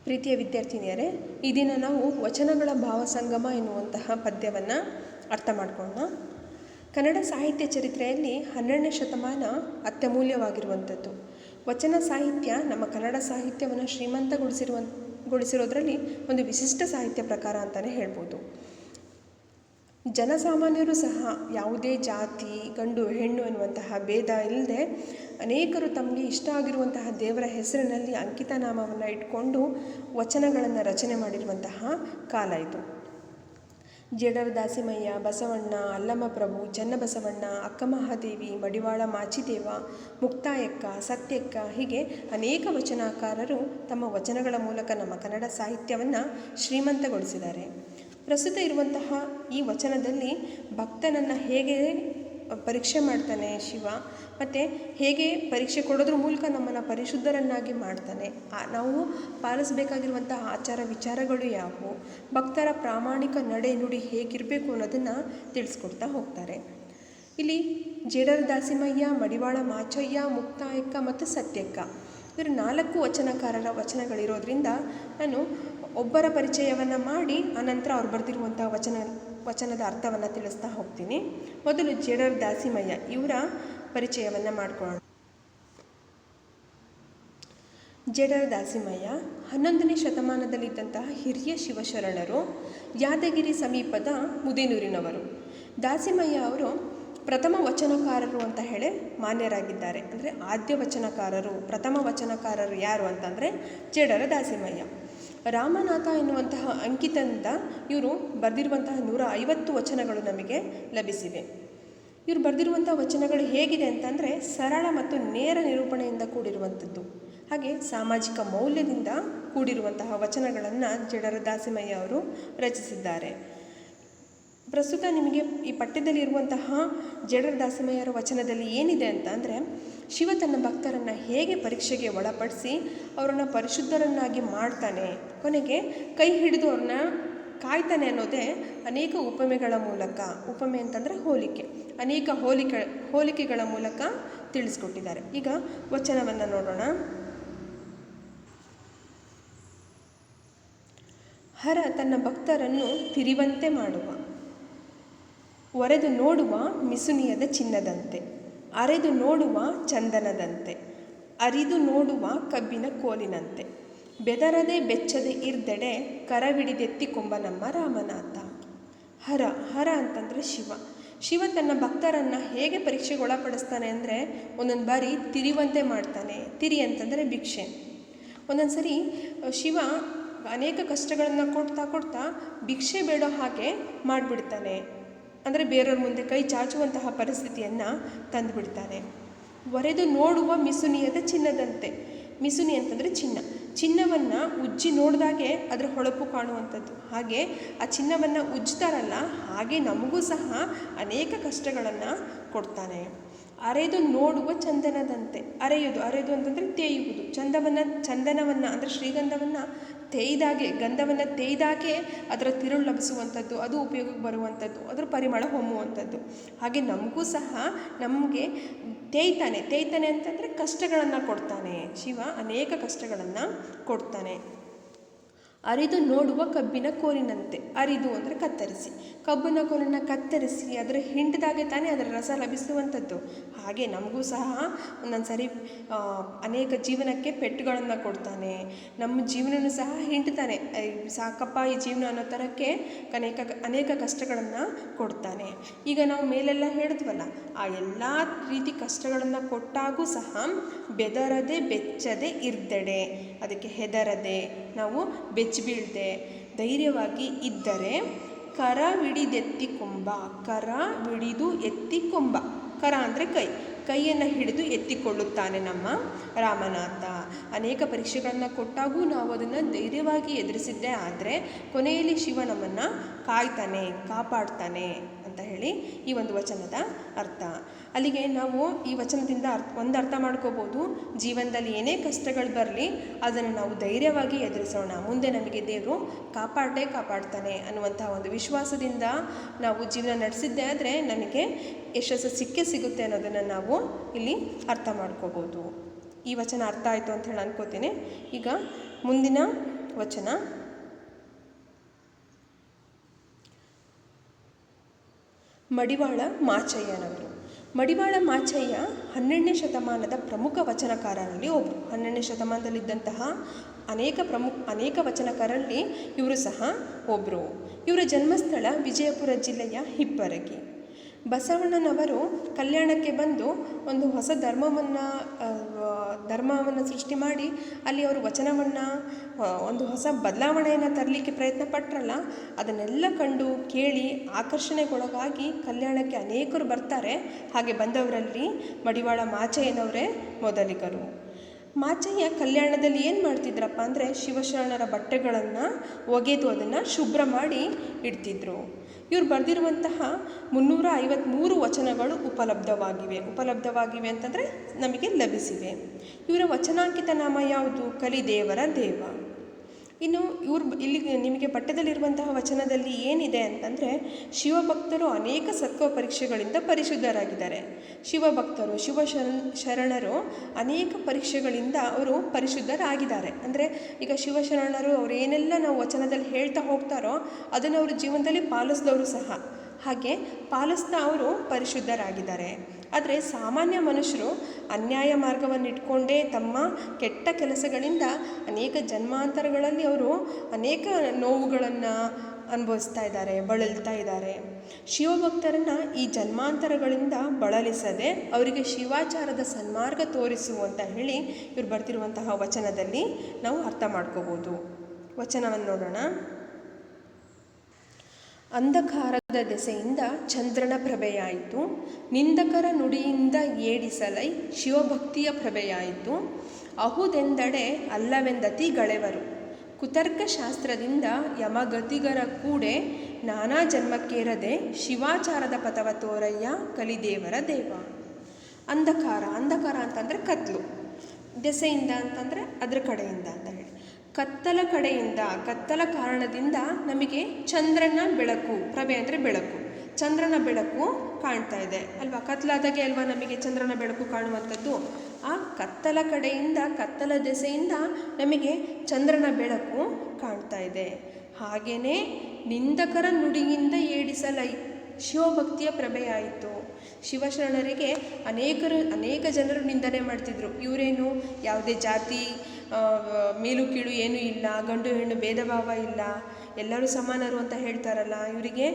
ಪ್ರೀತಿಯ ವಿದ್ಯಾರ್ಥಿನಿಯರೇ, ಈ ದಿನ ನಾವು ವಚನಗಳ ಭಾವಸಂಗಮ ಎನ್ನುವಂತಹ ಪದ್ಯವನ್ನು ಅರ್ಥ ಮಾಡ್ಕೊಳ್ಳೋಣ. ಕನ್ನಡ ಸಾಹಿತ್ಯ ಚರಿತ್ರೆಯಲ್ಲಿ 12ನೇ ಶತಮಾನ ಅತ್ಯಮೂಲ್ಯವಾಗಿರುವಂಥದ್ದು. ವಚನ ಸಾಹಿತ್ಯ ನಮ್ಮ ಕನ್ನಡ ಸಾಹಿತ್ಯವನ್ನು ಶ್ರೀಮಂತಗೊಳಿಸಿರೋದ್ರಲ್ಲಿ ಒಂದು ವಿಶಿಷ್ಟ ಸಾಹಿತ್ಯ ಪ್ರಕಾರ ಅಂತಲೇ ಹೇಳ್ಬೋದು. ಜನಸಾಮಾನ್ಯರು ಸಹ ಯಾವುದೇ ಜಾತಿ, ಗಂಡು ಹೆಣ್ಣು ಎನ್ನುವಂತಹ ಭೇದ ಇಲ್ಲದೆ ಅನೇಕರು ತಮಗೆ ಇಷ್ಟ ಆಗಿರುವಂತಹ ದೇವರ ಹೆಸರಿನಲ್ಲಿ ಅಂಕಿತ ನಾಮವನ್ನು ಇಟ್ಕೊಂಡು ವಚನಗಳನ್ನು ರಚನೆ ಮಾಡಿರುವಂತಹ ಕಾಲ ಇದು. ಜೇಡರ ದಾಸಿಮಯ್ಯ, ಬಸವಣ್ಣ, ಅಲ್ಲಮಪ್ರಭು, ಚನ್ನಬಸವಣ್ಣ, ಅಕ್ಕಮಹಾದೇವಿ, ಮಡಿವಾಳ ಮಾಚಿದೇವ, ಮುಕ್ತಾಯಕ್ಕ, ಸತ್ಯಕ್ಕ ಹೀಗೆ ಅನೇಕ ವಚನಕಾರರು ತಮ್ಮ ವಚನಗಳ ಮೂಲಕ ನಮ್ಮ ಕನ್ನಡ ಸಾಹಿತ್ಯವನ್ನು ಶ್ರೀಮಂತಗೊಳಿಸಿದ್ದಾರೆ. ಪ್ರಸ್ತುತ ಇರುವಂತಹ ಈ ವಚನದಲ್ಲಿ ಭಕ್ತನನ್ನು ಹೇಗೆ ಪರೀಕ್ಷೆ ಮಾಡ್ತಾನೆ ಶಿವ, ಮತ್ತು ಹೇಗೆ ಪರೀಕ್ಷೆ ಕೊಡೋದ್ರ ಮೂಲಕ ನಮ್ಮನ್ನು ಪರಿಶುದ್ಧರನ್ನಾಗಿ ಮಾಡ್ತಾನೆ, ನಾವು ಪಾಲಿಸಬೇಕಾಗಿರುವಂತಹ ಆಚಾರ ವಿಚಾರಗಳು ಯಾವುವು, ಭಕ್ತರ ಪ್ರಾಮಾಣಿಕ ನಡೆ ನುಡಿ ಹೇಗಿರಬೇಕು ಅನ್ನೋದನ್ನು ತಿಳಿಸ್ಕೊಡ್ತಾ ಹೋಗ್ತಾರೆ. ಇಲ್ಲಿ ಜೇಡರ ದಾಸಿಮಯ್ಯ, ಮಡಿವಾಳ ಮಾಚಯ್ಯ, ಮುಕ್ತಾಯಕ್ಕ ಮತ್ತು ಸತ್ಯಕ್ಕ ಇದರ 4 ವಚನಕಾರರ ವಚನಗಳಿರೋದ್ರಿಂದ ನಾನು ಒಬ್ಬರ ಪರಿಚಯವನ್ನು ಮಾಡಿ ಆನಂತರ ಅವ್ರು ಬರೆದಿರುವಂಥ ವಚನದ ಅರ್ಥವನ್ನು ತಿಳಿಸ್ತಾ ಹೋಗ್ತೀನಿ. ಮೊದಲು ಜೇಡರ ದಾಸಿಮಯ್ಯ ಇವರ ಪರಿಚಯವನ್ನು ಮಾಡ್ಕೊಳ್ಳೋಣ. ಜೇಡರ ದಾಸಿಮಯ್ಯ 11ನೇ ಶತಮಾನದಲ್ಲಿದ್ದಂತಹ ಹಿರಿಯ ಶಿವಶರಣರು, ಯಾದಗಿರಿ ಸಮೀಪದ ಮುದೇನೂರಿನವರು. ದಾಸಿಮಯ್ಯ ಅವರು ಪ್ರಥಮ ವಚನಕಾರರು ಅಂತ ಹೇಳಿ ಮಾನ್ಯರಾಗಿದ್ದಾರೆ. ಅಂದರೆ ಆದ್ಯ ವಚನಕಾರರು, ಪ್ರಥಮ ವಚನಕಾರರು ಯಾರು ಅಂತಂದರೆ ಜೇಡರ ದಾಸಿಮಯ್ಯ. ರಾಮನಾಥ ಎನ್ನುವಂತಹ ಅಂಕಿತದಿಂದ ಇವರು ಬರೆದಿರುವಂತಹ 150 ವಚನಗಳು ನಮಗೆ ಲಭಿಸಿವೆ. ಇವರು ಬರೆದಿರುವಂಥ ವಚನಗಳು ಹೇಗಿದೆ ಅಂತಂದರೆ ಸರಳ ಮತ್ತು ನೇರ ನಿರೂಪಣೆಯಿಂದ ಕೂಡಿರುವಂಥದ್ದು, ಹಾಗೆ ಸಾಮಾಜಿಕ ಮೌಲ್ಯದಿಂದ ಕೂಡಿರುವಂತಹ ವಚನಗಳನ್ನು ಜೇಡರ ದಾಸಿಮಯ್ಯ ಅವರು ರಚಿಸಿದ್ದಾರೆ. ಪ್ರಸ್ತುತ ನಿಮಗೆ ಈ ಪಠ್ಯದಲ್ಲಿ ಇರುವಂತಹ ಜೇಡರ ದಾಸಿಮಯ್ಯರ ವಚನದಲ್ಲಿ ಏನಿದೆ ಅಂತ ಅಂದರೆ, ಶಿವ ತನ್ನ ಭಕ್ತರನ್ನು ಹೇಗೆ ಪರೀಕ್ಷೆಗೆ ಒಳಪಡಿಸಿ ಅವರನ್ನು ಪರಿಶುದ್ಧರನ್ನಾಗಿ ಮಾಡ್ತಾನೆ, ಕೊನೆಗೆ ಕೈ ಹಿಡಿದು ಅವ್ರನ್ನ ಕಾಯ್ತಾನೆ ಅನ್ನೋದೇ ಅನೇಕ ಉಪಮೆಗಳ ಮೂಲಕ, ಉಪಮೆ ಅಂತಂದರೆ ಹೋಲಿಕೆ, ಅನೇಕ ಹೋಲಿಕೆಗಳ ಮೂಲಕ ತಿಳಿಸ್ಕೊಟ್ಟಿದ್ದಾರೆ. ಈಗ ವಚನವನ್ನು ನೋಡೋಣ. ಹರ ತನ್ನ ಭಕ್ತರನ್ನು ತಿರಿವಂತೆ ಮಾಡುವ, ಒರೆದು ನೋಡುವ ಮಿಸುನಿಯದ ಚಿನ್ನದಂತೆ, ಅರೆದು ನೋಡುವ ಚಂದನದಂತೆ, ಅರಿದು ನೋಡುವ ಕಬ್ಬಿನ ಕೋಲಿನಂತೆ, ಬೆದರದೆ ಬೆಚ್ಚದೆ ಇರ್ದೆಡೆ ಕರವಿಡಿದೆತ್ತಿಕೊಂಬ ನಮ್ಮ ರಾಮನಾಥ. ಹರ, ಹರ ಅಂತಂದರೆ ಶಿವ. ಶಿವ ತನ್ನ ಭಕ್ತರನ್ನು ಹೇಗೆ ಪರೀಕ್ಷೆಗೆ ಒಳಪಡಿಸ್ತಾನೆ ಅಂದರೆ, ಒಂದೊಂದು ಬಾರಿ ತಿರಿವಂತೆ ಮಾಡ್ತಾನೆ. ತಿರಿ ಅಂತಂದರೆ ಭಿಕ್ಷೆ. ಒಂದೊಂದು ಸರಿ ಶಿವ ಅನೇಕ ಕಷ್ಟಗಳನ್ನು ಕೊಡ್ತಾ ಭಿಕ್ಷೆ ಬೇಡೋ ಹಾಗೆ ಮಾಡಿಬಿಡ್ತಾನೆ. ಅಂದರೆ ಬೇರೆಯವ್ರ ಮುಂದೆ ಕೈ ಚಾಚುವಂತಹ ಪರಿಸ್ಥಿತಿಯನ್ನು ತಂದುಬಿಡ್ತಾನೆ. ಒರೆದು ನೋಡುವ ಮಿಸುನಿಯದ ಚಿನ್ನದಂತೆ. ಮಿಸುನಿ ಅಂತಂದರೆ ಚಿನ್ನ. ಚಿನ್ನವನ್ನು ಉಜ್ಜಿ ನೋಡಿದಾಗೆ ಅದರ ಹೊಳಪು ಕಾಣುವಂಥದ್ದು. ಹಾಗೆ ಆ ಚಿನ್ನವನ್ನು ಉಜ್ತಾರಲ್ಲ, ಹಾಗೆ ನಮಗೂ ಸಹ ಅನೇಕ ಕಷ್ಟಗಳನ್ನು ಕೊಡ್ತಾನೆ. ಅರೆದು ನೋಡುವ ಚಂದನದಂತೆ. ಅರೆದು ಅಂತಂದರೆ ತೇಯುವುದು. ಚಂದನವನ್ನು ಅಂದರೆ ಶ್ರೀಗಂಧವನ್ನು ತೇಯ್ದಾಗೆ, ಗಂಧವನ್ನು ತೇಯ್ದಾಗೆ ಅದರ ತಿರುಳು ಲಭಿಸುವಂಥದ್ದು, ಅದು ಉಪಯೋಗಕ್ಕೆ ಬರುವಂಥದ್ದು, ಅದರ ಪರಿಮಳ ಹೊಮ್ಮುವಂಥದ್ದು. ಹಾಗೆ ನಮಗೂ ಸಹ ನಮಗೆ ತೇಯ್ತಾನೆ ಅಂತಂದರೆ ಕಷ್ಟಗಳನ್ನು ಕೊಡ್ತಾನೆ. ಶಿವ ಅನೇಕ ಕಷ್ಟಗಳನ್ನು ಕೊಡ್ತಾನೆ. ಅರಿದು ನೋಡುವ ಕಬ್ಬಿನ ಕೋಲಿನಂತೆ. ಅರಿದು ಅಂದರೆ ಕತ್ತರಿಸಿ, ಕಬ್ಬಿನ ಕೋಲನ್ನು ಕತ್ತರಿಸಿ ಅದರ ಹಿಂಡಿದಾಗೆ ತಾನೇ ಅದರ ರಸ ಲಭಿಸುವಂಥದ್ದು. ಹಾಗೆ ನಮಗೂ ಸಹ ಒಂದೊಂದು ಸರಿ ಅನೇಕ ಜೀವನಕ್ಕೆ ಪೆಟ್ಟುಗಳನ್ನು ಕೊಡ್ತಾನೆ. ನಮ್ಮ ಜೀವನನೂ ಸಹ ಹಿಂಡ್ತಾನೆ. ಸಾಕಪ್ಪ ಈ ಜೀವನ ಅನ್ನೋ ಥರಕ್ಕೆ ಅನೇಕ ಕಷ್ಟಗಳನ್ನು ಕೊಡ್ತಾನೆ. ಈಗ ನಾವು ಮೇಲೆಲ್ಲ ಹೇಳಿದ್ವಲ್ಲ, ಆ ಎಲ್ಲ ರೀತಿ ಕಷ್ಟಗಳನ್ನು ಕೊಟ್ಟಾಗೂ ಸಹ ಬೆದರದೆ ಬೆಚ್ಚದೆ ಇರ್ದೆಡೆ, ಅದಕ್ಕೆ ಹೆದರದೆ ನಾವು ಬೀಳದೆ ಧೈರ್ಯವಾಗಿ ಇದ್ದರೆ ಕರವಿಡಿದೆತ್ತಿಕೊಂಬ. ಕರವಿಡಿದು ಎತ್ತಿಕೊಂಬ. ಕರ ಅಂದರೆ ಕೈಯನ್ನು ಹಿಡಿದು ಎತ್ತಿಕೊಳ್ಳುತ್ತಾನೆ ನಮ್ಮ ರಾಮನಾಥ. ಅನೇಕ ಪರೀಕ್ಷೆಗಳನ್ನು ಕೊಟ್ಟಾಗೂ ನಾವು ಅದನ್ನು ಧೈರ್ಯವಾಗಿ ಎದುರಿಸಿದ್ದೇ ಆದರೆ ಕೊನೆಯಲ್ಲಿ ಶಿವ ನಮ್ಮನ್ನು ಕಾಯ್ತಾನೆ, ಕಾಪಾಡ್ತಾನೆ ಅಂತ ಹೇಳಿ ಈ ಒಂದು ವಚನದ ಅರ್ಥ. ಅಲ್ಲಿಗೆ ನಾವು ಈ ವಚನದಿಂದ ಒಂದು ಅರ್ಥ ಮಾಡ್ಕೋಬೋದು, ಜೀವನದಲ್ಲಿ ಏನೇ ಕಷ್ಟಗಳು ಬರಲಿ ಅದನ್ನು ನಾವು ಧೈರ್ಯವಾಗಿ ಎದುರಿಸೋಣ, ಮುಂದೆ ನಮಗೆ ದೇವರು ಕಾಪಾಡ್ತಾನೆ ಅನ್ನುವಂತಹ ಒಂದು ವಿಶ್ವಾಸದಿಂದ ನಾವು ಜೀವನ ನಡೆಸಿದ್ದೇ ಆದರೆ ನಮಗೆ ಯಶಸ್ಸು ಸಿಗುತ್ತೆ ಅನ್ನೋದನ್ನು ನಾವು ಇಲ್ಲಿ ಅರ್ಥ ಮಾಡ್ಕೋಬೋದು. ಈ ವಚನ ಅರ್ಥ ಆಯಿತು ಅಂತ ಹೇಳಿ ಅನ್ಕೋತೀನಿ. ಈಗ ಮುಂದಿನ ವಚನ. ಮಡಿವಾಳ ಮಾಚಯ್ಯನವರು. ಮಡಿವಾಳ ಮಾಚಯ್ಯ 12ನೇ ಶತಮಾನದ ಪ್ರಮುಖ ವಚನಕಾರರಲ್ಲಿ ಒಬ್ಬರು. 12ನೇ ಶತಮಾನದಲ್ಲಿದ್ದಂತಹ ಅನೇಕ ವಚನಕಾರರಲ್ಲಿ ಇವರು ಸಹ ಒಬ್ಬರು. ಇವರ ಜನ್ಮಸ್ಥಳ ವಿಜಯಪುರ ಜಿಲ್ಲೆಯ ಹಿಪ್ಪರಗಿ. ಬಸವಣ್ಣನವರು ಕಲ್ಯಾಣಕ್ಕೆ ಬಂದು ಒಂದು ಹೊಸ ಧರ್ಮವನ್ನು ಸೃಷ್ಟಿ ಮಾಡಿ ಅಲ್ಲಿ ಅವರು ವಚನವನ್ನು ಒಂದು ಹೊಸ ಬದಲಾವಣೆಯನ್ನು ತರಲಿಕ್ಕೆ ಪ್ರಯತ್ನ ಪಟ್ಟರಲ್ಲ, ಅದನ್ನೆಲ್ಲ ಕಂಡು ಕೇಳಿ ಆಕರ್ಷಣೆಗೊಳಗಾಗಿ ಕಲ್ಯಾಣಕ್ಕೆ ಅನೇಕರು ಬರ್ತಾರೆ. ಹಾಗೆ ಬಂದವರಲ್ಲಿ ಮಡಿವಾಳ ಮಾಚಯ್ಯನವರೇ ಮೊದಲಿಗರು. ಮಾಚಯ್ಯ ಕಲ್ಯಾಣದಲ್ಲಿ ಏನು ಮಾಡ್ತಿದ್ರಪ್ಪ ಅಂದರೆ ಶಿವಶರಣರ ಬಟ್ಟೆಗಳನ್ನು ಒಗೆದು ಅದನ್ನು ಶುಭ್ರ ಮಾಡಿ ಇಡ್ತಿದ್ರು. ಇವರು ಬರೆದಿರುವಂತಹ 353 ವಚನಗಳು ಉಪಲಬ್ಧವಾಗಿವೆ ಅಂತಂದರೆ ನಮಗೆ ಲಭಿಸಿವೆ. ಇವರ ವಚನಾಂಕಿತ ನಾಮ ಯಾವುದು? ಕಲಿದೇವರ ದೇವ. ಇನ್ನು ಇಲ್ಲಿ ನಿಮಗೆ ಪಠ್ಯದಲ್ಲಿರುವಂತಹ ವಚನದಲ್ಲಿ ಏನಿದೆ ಅಂತಂದರೆ, ಶಿವಭಕ್ತರು ಅನೇಕ ಸತ್ವ ಪರೀಕ್ಷೆಗಳಿಂದ ಪರಿಶುದ್ಧರಾಗಿದ್ದಾರೆ. ಶಿವಭಕ್ತರು ಶರಣರು ಅನೇಕ ಪರೀಕ್ಷೆಗಳಿಂದ ಅವರು ಪರಿಶುದ್ಧರಾಗಿದ್ದಾರೆ. ಅಂದರೆ ಈಗ ಶಿವಶರಣರು ಅವರು ಏನೆಲ್ಲ ನಾವು ವಚನದಲ್ಲಿ ಹೇಳ್ತಾ ಹೋಗ್ತಾರೋ ಅದನ್ನು ಅವರು ಜೀವನದಲ್ಲಿ ಪಾಲಿಸಿದವರು ಸಹ. ಹಾಗೆ ಪಾಲಿಸ್ತಾ ಅವರು ಪರಿಶುದ್ಧರಾಗಿದ್ದಾರೆ. ಆದರೆ ಸಾಮಾನ್ಯ ಮನುಷ್ಯರು ಅನ್ಯಾಯ ಮಾರ್ಗವನ್ನು ಇಟ್ಕೊಂಡೇ ತಮ್ಮ ಕೆಟ್ಟ ಕೆಲಸಗಳಿಂದ ಅನೇಕ ಜನ್ಮಾಂತರಗಳಲ್ಲಿ ಅವರು ಅನೇಕ ನೋವುಗಳನ್ನು ಅನುಭವಿಸ್ತಾ ಇದ್ದಾರೆ, ಬಳಲ್ತಾ ಇದ್ದಾರೆ. ಶಿವಭಕ್ತರನ್ನು ಈ ಜನ್ಮಾಂತರಗಳಿಂದ ಬಳಲಿಸದೆ ಅವರಿಗೆ ಶಿವಾಚಾರದ ಸನ್ಮಾರ್ಗ ತೋರಿಸು ಅಂತ ಹೇಳಿ ಇವರು ಬರ್ತಿರುವಂತಹ ವಚನದಲ್ಲಿ ನಾವು ಅರ್ಥ ಮಾಡ್ಕೋಬೋದು. ವಚನವನ್ನು ನೋಡೋಣ. ಅಂಧಕಾರದ ದೆಸೆಯಿಂದ ಚಂದ್ರನ ಪ್ರಭೆಯಾಯಿತು, ನಿಂದಕರ ನುಡಿಯಿಂದ ಏಡಿಸಲೈ ಶಿವಭಕ್ತಿಯ ಪ್ರಭೆಯಾಯಿತು. ಅಹುದೆಂದಡೆ ಅಲ್ಲವೆಂದತಿ ಗಳೆವರು, ಕುತರ್ಕ ಶಾಸ್ತ್ರದಿಂದ ಯಮಗತಿಗರ ಕೂಡೆ ನಾನಾ ಜನ್ಮಕ್ಕೇರದೆ ಶಿವಾಚಾರದ ಪಥವ ತೋರಯ್ಯ ಕಲಿದೇವರ ದೇವ. ಅಂಧಕಾರ ಅಂತಂದರೆ ಕತ್ಲು, ದೆಸೆಯಿಂದ ಅಂತಂದರೆ ಅದರ ಕಡೆಯಿಂದ ಅಂತ ಹೇಳಿ. ಕತ್ತಲ ಕಾರಣದಿಂದ ನಮಗೆ ಚಂದ್ರನ ಬೆಳಕು, ಪ್ರಭೆ ಅಂದರೆ ಬೆಳಕು, ಚಂದ್ರನ ಬೆಳಕು ಕಾಣ್ತಾ ಇದೆ ಅಲ್ವಾ? ಕತ್ಲಾದಾಗೆ ಅಲ್ವಾ ನಮಗೆ ಚಂದ್ರನ ಬೆಳಕು ಕಾಣುವಂಥದ್ದು. ಆ ಕತ್ತಲ ದೆಸೆಯಿಂದ ನಮಗೆ ಚಂದ್ರನ ಬೆಳಕು ಕಾಣ್ತಾ ಇದೆ. ಹಾಗೆಯೇ ನಿಂದಕರ ನುಡಿಯಿಂದ ಏಡಿಸಲೈ ಶಿವಭಕ್ತಿಯ ಪ್ರಭೆಯಾಯಿತು. ಶಿವಶರಣರಿಗೆ ಅನೇಕ ಜನರು ನಿಂದನೆ ಮಾಡ್ತಿದ್ರು. ಇವರೇನು ಯಾವುದೇ ಜಾತಿ ಮೇಲು ಕೀಳು ಏನೂ ಇಲ್ಲ, ಗಂಡು ಹೆಣ್ಣು ಭೇದ ಭಾವ ಇಲ್ಲ, ಎಲ್ಲರೂ ಸಮಾನರು ಅಂತ ಹೇಳ್ತಾರಲ್ಲ, ಇವರಿಗೆ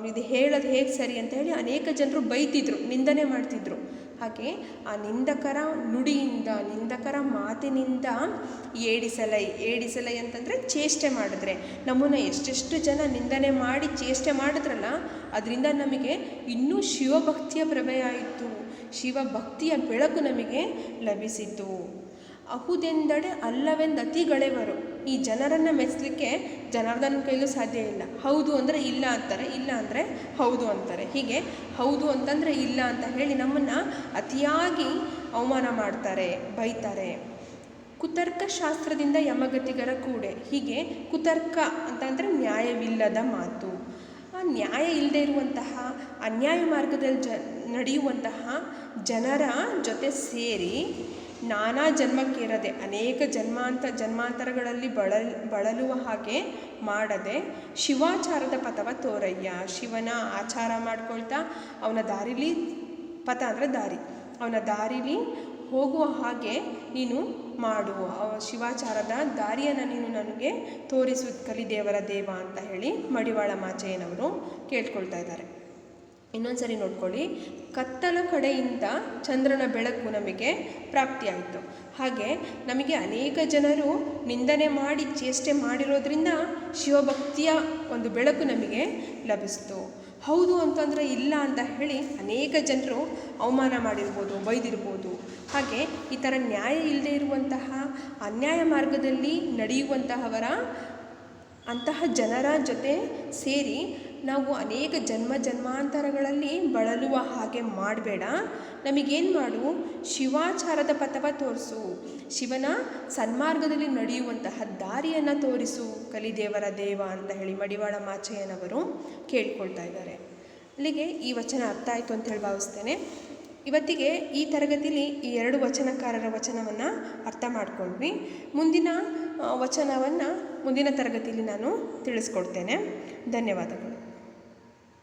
ಇದು ಹೇಳೋದು ಹೇಗೆ ಸರಿ ಅಂತ ಹೇಳಿ ಅನೇಕ ಜನರು ಬೈತಿದ್ರು, ನಿಂದನೆ ಮಾಡ್ತಿದ್ರು. ಹಾಗೆ ಆ ನಿಂದಕರ ನುಡಿಯಿಂದ, ನಿಂದಕರ ಮಾತಿನಿಂದ ಏಡಿಸಲೈ ಅಂತಂದರೆ ಚೇಷ್ಟೆ ಮಾಡಿದ್ರೆ, ನಮ್ಮನ್ನು ಎಷ್ಟೆಷ್ಟು ಜನ ನಿಂದನೆ ಮಾಡಿ ಚೇಷ್ಟೆ ಮಾಡಿದ್ರಲ್ಲ, ಅದರಿಂದ ನಮಗೆ ಇನ್ನೂ ಶಿವಭಕ್ತಿಯ ಪ್ರಭೆಯಾಯಿತು, ಶಿವಭಕ್ತಿಯ ಬೆಳಕು ನಮಗೆ ಲಭಿಸಿತು. ಅಹುದೆಂದಡೆ ಅಲ್ಲವೆಂದು ಅತಿಗಳೆವರು. ಈ ಜನರನ್ನು ಮೆಚ್ಚಲಿಕ್ಕೆ ಜನಾರ್ದನ ಕೈಲೂ ಸಾಧ್ಯ ಇಲ್ಲ. ಹೌದು ಅಂದರೆ ಇಲ್ಲ ಅಂತಾರೆ, ಇಲ್ಲ ಅಂದರೆ ಹೌದು ಅಂತಾರೆ. ಹೀಗೆ ಹೌದು ಅಂತಂದರೆ ಇಲ್ಲ ಅಂತ ಹೇಳಿ ನಮ್ಮನ್ನು ಅತಿಯಾಗಿ ಅವಮಾನ ಮಾಡ್ತಾರೆ, ಬೈತಾರೆ. ಕುತರ್ಕ ಶಾಸ್ತ್ರದಿಂದ ಯಮಗತಿಗರ ಕೂಡೆ. ಹೀಗೆ ಕುತರ್ಕ ಅಂತಂದರೆ ನ್ಯಾಯವಿಲ್ಲದ ಮಾತು. ಆ ನ್ಯಾಯ ಇಲ್ಲದೆ ಇರುವಂತಹ ಅನ್ಯಾಯ ಮಾರ್ಗದಲ್ಲಿ ನಡೆಯುವಂತಹ ಜನರ ಜೊತೆ ಸೇರಿ ನಾನಾ ಜನ್ಮಕ್ಕೇರದೆ ಅನೇಕ ಜನ್ಮಾಂತರಗಳಲ್ಲಿ ಬಳಲುವ ಹಾಗೆ ಮಾಡದೆ ಶಿವಾಚಾರದ ಪಥವ ತೋರಯ್ಯ. ಶಿವನ ಆಚಾರ ಮಾಡ್ಕೊಳ್ತಾ ಅವನ ದಾರಿಲಿ, ಪಥ ಅಂದರೆ ದಾರಿ, ಅವನ ದಾರಿಲಿ ಹೋಗುವ ಹಾಗೆ ನೀನು ಮಾಡು, ಶಿವಾಚಾರದ ದಾರಿಯನ್ನು ನೀನು ನನಗೆ ತೋರಿಸು ಕಲಿದೇವರ ದೇವ ಅಂತ ಹೇಳಿ ಮಡಿವಾಳ ಮಾಚಯ್ಯನವರು ಕೇಳ್ಕೊಳ್ತಾ ಇದ್ದಾರೆ. ಇನ್ನೊಂದು ಸರಿ ನೋಡ್ಕೊಳ್ಳಿ. ಕತ್ತಲ ಕಡೆಯಿಂದ ಚಂದ್ರನ ಬೆಳಕು ನಮಗೆ ಪ್ರಾಪ್ತಿಯಾಯಿತು. ಹಾಗೆ ನಮಗೆ ಅನೇಕ ಜನರು ನಿಂದನೆ ಮಾಡಿ ಚೇಷ್ಟೆ ಮಾಡಿರೋದ್ರಿಂದ ಶಿವಭಕ್ತಿಯ ಒಂದು ಬೆಳಕು ನಮಗೆ ಲಭಿಸ್ತು. ಹೌದು ಅಂತಂದರೆ ಇಲ್ಲ ಅಂತ ಹೇಳಿ ಅನೇಕ ಜನರು ಅವಮಾನ ಮಾಡಿರ್ಬೋದು, ಬೈದಿರ್ಬೋದು. ಹಾಗೆ ಈ ಥರ ನ್ಯಾಯ ಇಲ್ಲದೆ ಇರುವಂತಹ ಅನ್ಯಾಯ ಮಾರ್ಗದಲ್ಲಿ ಅಂತಹ ಜನರ ಜೊತೆ ಸೇರಿ ನಾವು ಅನೇಕ ಜನ್ಮಾಂತರಗಳಲ್ಲಿ ಬಳಲುವ ಹಾಗೆ ಮಾಡಬೇಡ. ನಮಗೇನು ಮಾಡು, ಶಿವಾಚಾರದ ಪಥವ ತೋರಿಸು, ಶಿವನ ಸನ್ಮಾರ್ಗದಲ್ಲಿ ನಡೆಯುವಂತಹ ದಾರಿಯನ್ನು ತೋರಿಸು ಕಲಿದೇವರ ದೇವ ಅಂತ ಹೇಳಿ ಮಡಿವಾಳ ಮಾಚಯ್ಯನವರು ಕೇಳ್ಕೊಳ್ತಾ ಇದ್ದಾರೆ. ಅಲ್ಲಿಗೆ ಈ ವಚನ ಅರ್ಥ ಆಯಿತು ಅಂತ ಹೇಳಿ ಭಾವಿಸ್ತೇನೆ. ಇವತ್ತಿಗೆ ಈ ತರಗತಿಯಲ್ಲಿ ಈ 2 ವಚನಕಾರರ ವಚನವನ್ನು ಅರ್ಥ ಮಾಡ್ಕೊಂಡ್ವಿ. ಮುಂದಿನ ವಚನವನ್ನು ಮುಂದಿನ ತರಗತಿಯಲ್ಲಿ ನಾನು ತಿಳಿಸ್ಕೊಡ್ತೇನೆ. ಧನ್ಯವಾದಗಳು.